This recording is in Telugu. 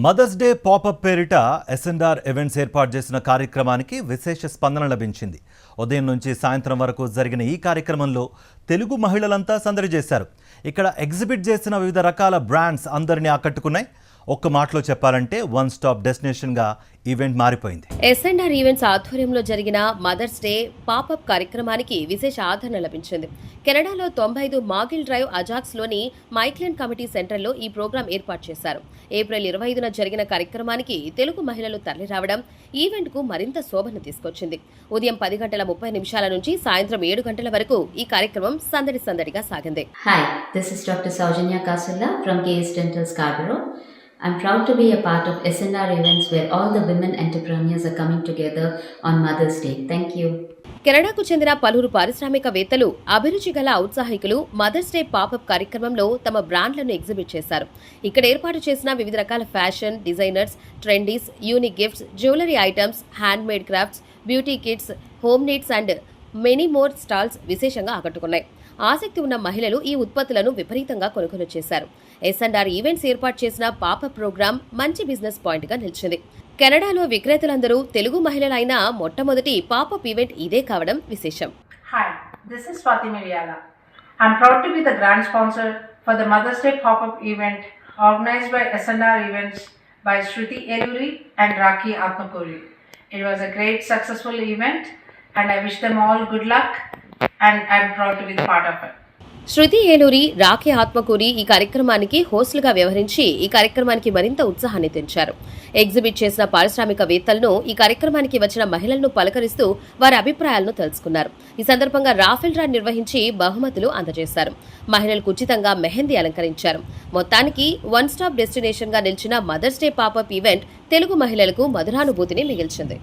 మదర్స్ డే పాపప్ పేరిట ఎస్ఎన్ఆర్ ఈవెంట్స్ ఏర్పాటు చేసిన కార్యక్రమానికి విశేష స్పందన లభించింది. ఉదయం నుంచి సాయంత్రం వరకు జరిగిన ఈ కార్యక్రమంలో తెలుగు మహిళలంతా సందడి చేశారు. ఇక్కడ ఎగ్జిబిట్ చేసిన వివిధ రకాల బ్రాండ్స్ అందరినీ ఆకట్టుకున్నాయి. ఒక్క మాటలో చెప్పాలంటే వన్ స్టాప్ డెస్టినేషన్గా ఈవెంట్ మారిపోయింది. ఎస్ఎన్ఆర్ ఈవెంట్స్ ఆధ్వర్యంలో జరిగిన మదర్స్ డే పాపప్ కార్యక్రమానికి విశేష ఆదరణ లభించింది. కెనడాలో 95 మాగిల్ డ్రైవ్ అజాక్స్లోని మైక్లెన్ కమిటీ సెంటర్లో ఈ ప్రోగ్రాం ఏర్పాటు చేశారు. ఏప్రిల్ 25న జరిగిన కార్యక్రమానికి తెలుగు మహిళలు తరలిరావడం ఈవెంట్కు మరింత శోభను తీసుకొచ్చింది. ఉదయం 10:30 నుంచి సాయంత్రం 7 గంటల వరకు ఈ కార్యక్రమం సందడిగా సాగింది. Hi, this is Dr. Saujanya Kasula from KS Dental Scarborough. I'm proud to be a part of SNR events where all the women entrepreneurs are coming together on Mother's Day. Thank you. కెనడాకు చెందిన పలువురు పారిశ్రామికవేత్తలు, అభిరుచి గల ఔత్సాహికులు మదర్స్ డే పాపప్ కార్యక్రమంలో తమ బ్రాండ్లను ఎగ్జిబిట్ చేశారు. ఇక్కడ ఏర్పాటు చేసిన వివిధ రకాల fashion designers, trendies, unique gifts, jewellery items, handmade crafts, beauty kits, home needs and many more stalls విశేషంగా ఆకట్టుకున్నాయి. ఆసక్తి ఉన్న మహిళలు ఈ ఉత్పత్తులను విపరీతంగా కొనుగోలు చేశారు. ఎస్ఎన్ఆర్ ఈవెంట్స్ ఏర్పాటు చేసిన పాపప్ ప్రోగ్రాం మంచి బిజినెస్ పాయింట్గా నిలిచింది. కెనడాలో విక్రేతలందరూ తెలుగు మహిళలైన మొట్టమొదటి పాపప్ ఈవెంట్ ఇదే కావడం విశేషం. Hi, this is Swati Miliala. I'm proud to be the grand sponsor for the Mother's Day pop-up event organized by SNR Events by Shruti Eluri and Rakhi Atmakuri. It was a great successful event and I wish them all good luck and I'm proud to be the part of it. శృతి ఏలూరి, రాఖీ ఆత్మకూరి ఈ కార్యక్రమానికి హోస్టులుగా వ్యవహరించి ఈ కార్యక్రమానికి మరింత ఉత్సాహాన్ని తెంచారు. ఎగ్జిబిట్ చేసిన పారిశ్రామికవేత్తలను, ఈ కార్యక్రమానికి వచ్చిన మహిళలను పలకరిస్తూ వారి అభిప్రాయాలను తెలుసుకున్నారు. ఈ సందర్భంగా రాఫెల్ డ్రా నిర్వహించి బహుమతులు అందజేశారు. మహిళలకు ఉచితంగా మెహందీ అలంకరించారు. మొత్తానికి వన్ స్టాప్ డెస్టినేషన్ గా నిలిచిన mother's day popup event Telugu మహిళలకు మధురానుభూతిని మిగిల్చింది.